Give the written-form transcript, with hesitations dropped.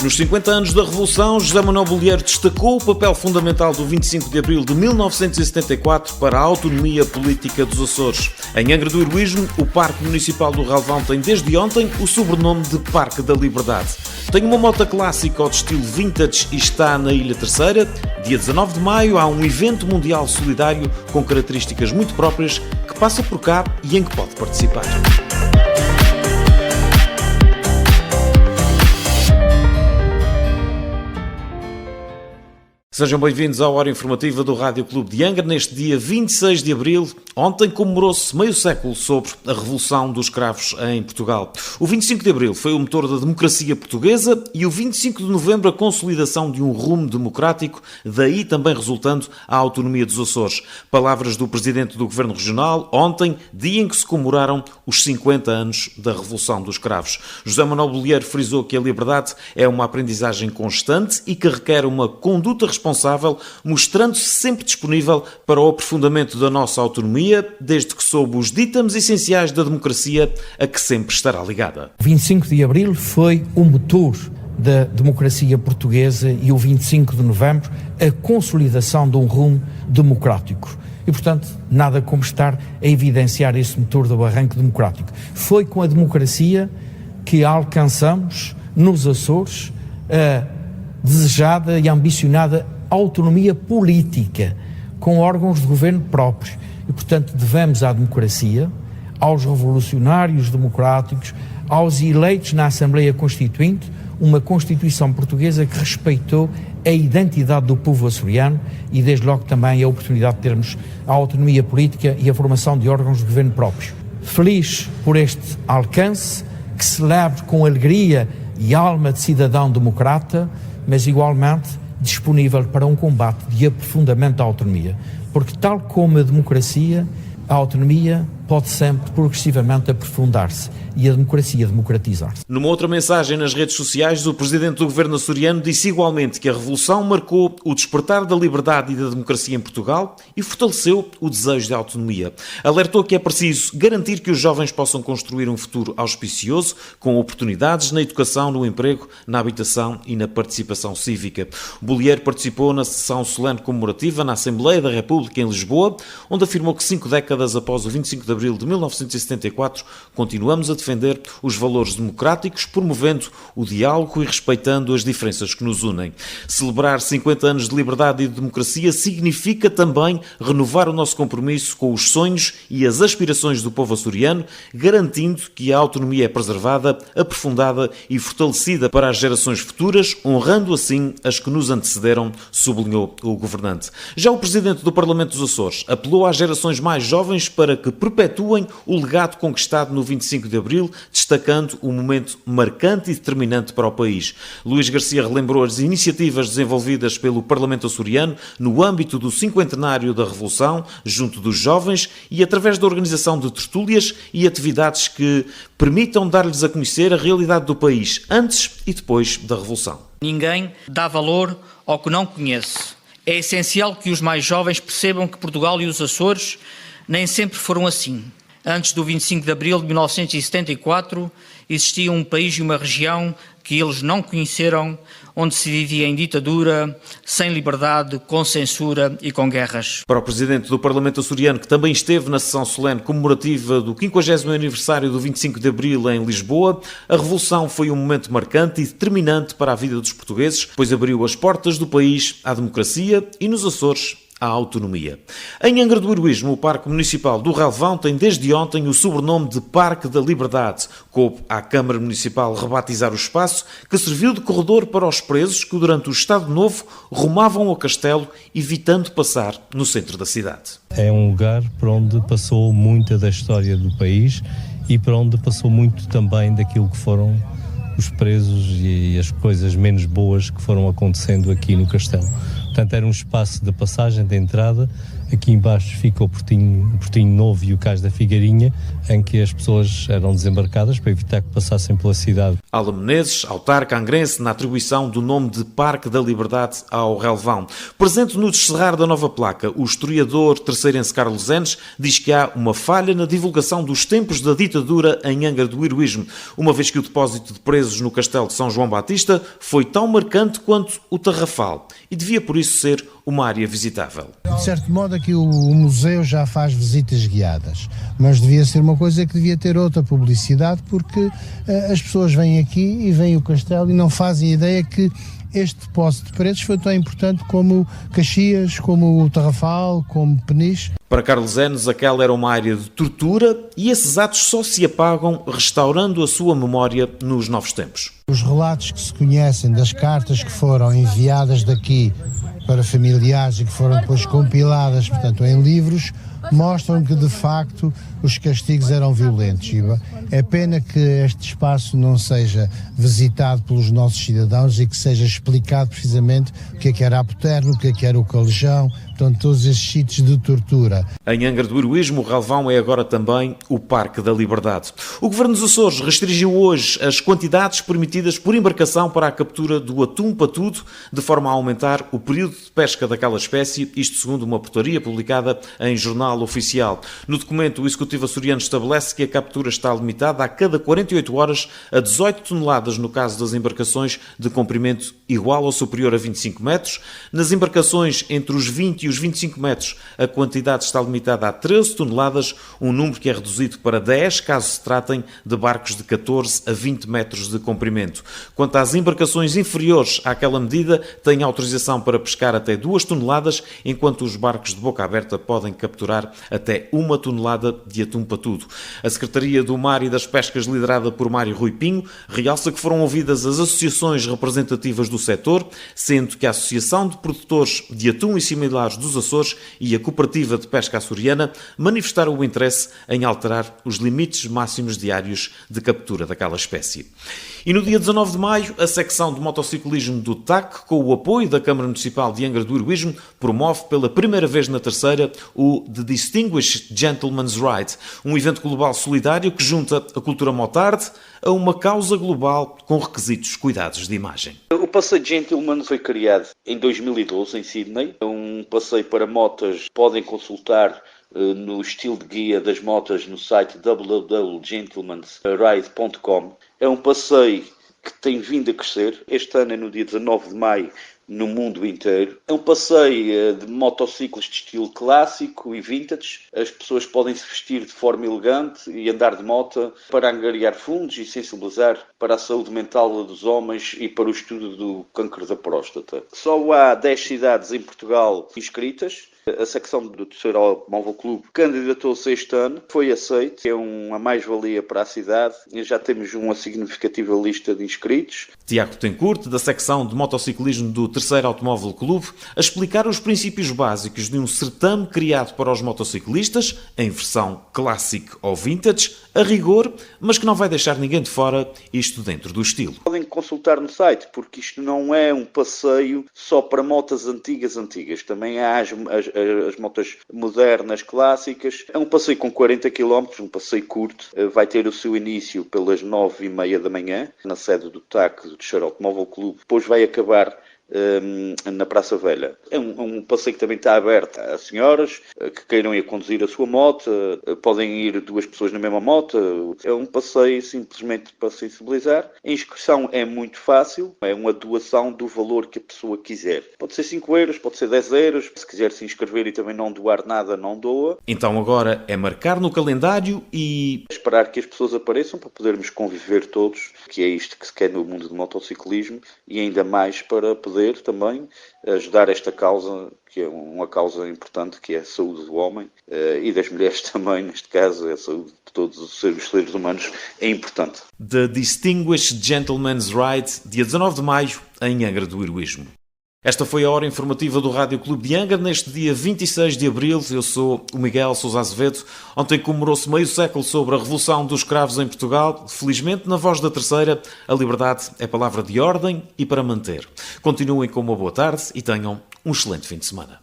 Nos 50 anos da Revolução, José Manuel Bolieiro destacou o papel fundamental do 25 de Abril de 1974 para a autonomia política dos Açores. Em Angra do Heroísmo, o Parque Municipal do Relvão tem desde ontem o sobrenome de Parque da Liberdade. Tem uma moto clássica ao estilo vintage e está na Ilha Terceira. Dia 19 de maio há um evento mundial solidário com características muito próprias que passa por cá e em que pode participar. Sejam bem-vindos à Hora Informativa do Rádio Clube de Angra. Neste dia 26 de Abril, ontem comemorou-se meio século sobre a Revolução dos Cravos em Portugal. O 25 de Abril foi o motor da democracia portuguesa e o 25 de Novembro a consolidação de um rumo democrático, daí também resultando a autonomia dos Açores. Palavras do Presidente do Governo Regional, ontem, dia em que se comemoraram os 50 anos da Revolução dos Cravos. José Manuel Bolieiro frisou que a liberdade é uma aprendizagem constante e que requer uma conduta responsável, mostrando-se sempre disponível para o aprofundamento da nossa autonomia, desde que sob os ditames essenciais da democracia a que sempre estará ligada. O 25 de Abril foi o motor da democracia portuguesa e o 25 de Novembro a consolidação de um rumo democrático. E, portanto, nada como estar a evidenciar esse motor do arranque democrático. Foi com a democracia que alcançamos, nos Açores, a desejada e ambicionada autonomia política, com órgãos de governo próprios. E, portanto, devemos à democracia, aos revolucionários democráticos, aos eleitos na Assembleia Constituinte, uma Constituição portuguesa que respeitou a identidade do povo açoriano e, desde logo, também a oportunidade de termos a autonomia política e a formação de órgãos de governo próprios. Feliz por este alcance, que celebro com alegria e alma de cidadão democrata, mas igualmente disponível para um combate de aprofundamento da autonomia. Porque, tal como a democracia, a autonomia pode sempre progressivamente aprofundar-se e a democracia democratizar-se. Numa outra mensagem nas redes sociais, o Presidente do Governo açoriano disse igualmente que a Revolução marcou o despertar da liberdade e da democracia em Portugal e fortaleceu o desejo de autonomia. Alertou que é preciso garantir que os jovens possam construir um futuro auspicioso, com oportunidades na educação, no emprego, na habitação e na participação cívica. Bolieiro participou na sessão solene comemorativa na Assembleia da República em Lisboa, onde afirmou que 5 décadas após o 25 de Abril de 1974, continuamos a defender os valores democráticos, promovendo o diálogo e respeitando as diferenças que nos unem. Celebrar 50 anos de liberdade e de democracia significa também renovar o nosso compromisso com os sonhos e as aspirações do povo açoriano, garantindo que a autonomia é preservada, aprofundada e fortalecida para as gerações futuras, honrando assim as que nos antecederam, sublinhou o governante. Já o Presidente do Parlamento dos Açores apelou às gerações mais jovens para que perpetuem o legado conquistado no 25 de Abril, destacando um momento marcante e determinante para o país. Luís Garcia relembrou as iniciativas desenvolvidas pelo Parlamento açoriano no âmbito do cinquentenário da Revolução, junto dos jovens e através da organização de tertúlias e atividades que permitam dar-lhes a conhecer a realidade do país antes e depois da Revolução. Ninguém dá valor ao que não conhece. É essencial que os mais jovens percebam que Portugal e os Açores nem sempre foram assim. Antes do 25 de Abril de 1974, existia um país e uma região que eles não conheceram, onde se vivia em ditadura, sem liberdade, com censura e com guerras. Para o Presidente do Parlamento açoriano, que também esteve na sessão solene comemorativa do 50º aniversário do 25 de Abril em Lisboa, a Revolução foi um momento marcante e determinante para a vida dos portugueses, pois abriu as portas do país à democracia e nos Açores à autonomia. Em Angra do Heroísmo, o Parque Municipal do Relvão tem desde ontem o sobrenome de Parque da Liberdade. Coube à Câmara Municipal rebatizar o espaço, que serviu de corredor para os presos que durante o Estado Novo rumavam ao castelo, evitando passar no centro da cidade. É um lugar por onde passou muita da história do país e por onde passou muito também daquilo que foram os presos e as coisas menos boas que foram acontecendo aqui no castelo. Portanto, era um espaço de passagem, de entrada, Aqui embaixo fica o Portinho Novo e o Cais da Figueirinha, em que as pessoas eram desembarcadas para evitar que passassem pela cidade. Ala Menezes, autarca angrense, na atribuição do nome de Parque da Liberdade ao relvão. Presente no descerrar da nova placa, o historiador terceirense Carlos Enes diz que há uma falha na divulgação dos tempos da ditadura em Angra do Heroísmo, uma vez que o depósito de presos no Castelo de São João Batista foi tão marcante quanto o Tarrafal e devia por isso ser uma área visitável. De certo modo aqui o museu já faz visitas guiadas, mas devia ser uma coisa que devia ter outra publicidade, porque as pessoas vêm aqui e veem o castelo e não fazem ideia que este depósito de presos foi tão importante como Caxias, como o Tarrafal, como Peniche. Para Carlos Enes, aquela era uma área de tortura e esses atos só se apagam restaurando a sua memória nos novos tempos. Os relatos que se conhecem das cartas que foram enviadas daqui para familiares e que foram depois compiladas, portanto, em livros, mostram que, de facto, os castigos eram violentos. É pena que este espaço não seja visitado pelos nossos cidadãos e que seja explicado precisamente o que era a Poterno, o que era o Calejão, portanto, todos esses sítios de tortura. Em Angra do Heroísmo, o relvão é agora também o Parque da Liberdade. O Governo dos Açores restringiu hoje as quantidades permitidas por embarcação para a captura do atum patudo, de forma a aumentar o período de pesca daquela espécie, isto segundo uma portaria publicada em Jornal Oficial. No documento, o Executivo açoriano estabelece que a captura está limitada a cada 48 horas a 18 toneladas no caso das embarcações de comprimento igual ou superior a 25 metros. Nas embarcações entre os 20 e os 25 metros, a quantidade está limitada a 13 toneladas, um número que é reduzido para 10 caso se tratem de barcos de 14 a 20 metros de comprimento. Quanto às embarcações inferiores àquela medida, têm autorização para pescar até 2 toneladas, enquanto os barcos de boca aberta podem capturar até 1 tonelada de atum patudo. A Secretaria do Mar e das Pescas, liderada por Mário Rui Pinho, realça que foram ouvidas as associações representativas do setor, sendo que a Associação de Produtores de Atum e Similares dos Açores e a Cooperativa de Pesca Açoriana manifestaram o interesse em alterar os limites máximos diários de captura daquela espécie. E no dia 19 de maio, a secção de motociclismo do TAC, com o apoio da Câmara Municipal de Angra do Heroísmo, promove pela primeira vez na terceira o The Distinguished Gentleman's Ride, um evento global solidário que junta a cultura motarde a uma causa global com requisitos cuidados de imagem. O passeio Gentleman foi criado em 2012 em Sydney. É um passeio para motas. Podem consultar no estilo de guia das motas no site www.gentlemansride.com. É um passeio que tem vindo a crescer. Este ano é no dia 19 de maio no mundo inteiro. É um passeio de motociclos de estilo clássico e vintage. As pessoas podem se vestir de forma elegante e andar de moto para angariar fundos e sensibilizar para a saúde mental dos homens e para o estudo do cancro da próstata. Só há 10 cidades em Portugal inscritas. A secção do Terceiro Automóvel Clube candidatou-se este ano, foi aceito, é uma mais-valia para a cidade e já temos uma significativa lista de inscritos. Tiago Tencourt, da secção de motociclismo do Terceiro Automóvel Clube, a explicar os princípios básicos de um certame criado para os motociclistas, em versão clássico ou vintage, a rigor, mas que não vai deixar ninguém de fora, isto dentro do estilo. Podem consultar no site, porque isto não é um passeio só para motas antigas. Também há as motas modernas, clássicas. É um passeio com 40 km, um passeio curto. Vai ter o seu início pelas 9h30 da manhã, na sede do TAC, do Terceiro Automóvel Clube. Depois vai acabar na Praça Velha. É um passeio que também está aberto a senhoras que queiram ir conduzir a sua moto, podem ir 2 pessoas na mesma moto. É um passeio simplesmente para sensibilizar. A inscrição é muito fácil, é uma doação do valor que a pessoa quiser. Pode ser 5 euros, pode ser 10 euros. Se quiser se inscrever e também não doar nada, não doa. Então agora é marcar no calendário e esperar que as pessoas apareçam para podermos conviver todos, que é isto que se quer no mundo do motociclismo, e ainda mais para poder também ajudar esta causa, que é uma causa importante, que é a saúde do homem e das mulheres também, neste caso, a saúde de todos os seres humanos é importante. The Distinguished Gentleman's Ride, dia 19 de maio, em Angra do Heroísmo. Esta foi a hora informativa do Rádio Clube de Angra, neste dia 26 de abril. Eu sou o Miguel Sousa Azevedo. Ontem comemorou-se meio século sobre a Revolução dos Cravos em Portugal. Felizmente, na voz da terceira, a liberdade é palavra de ordem e para manter. Continuem com uma boa tarde e tenham um excelente fim de semana.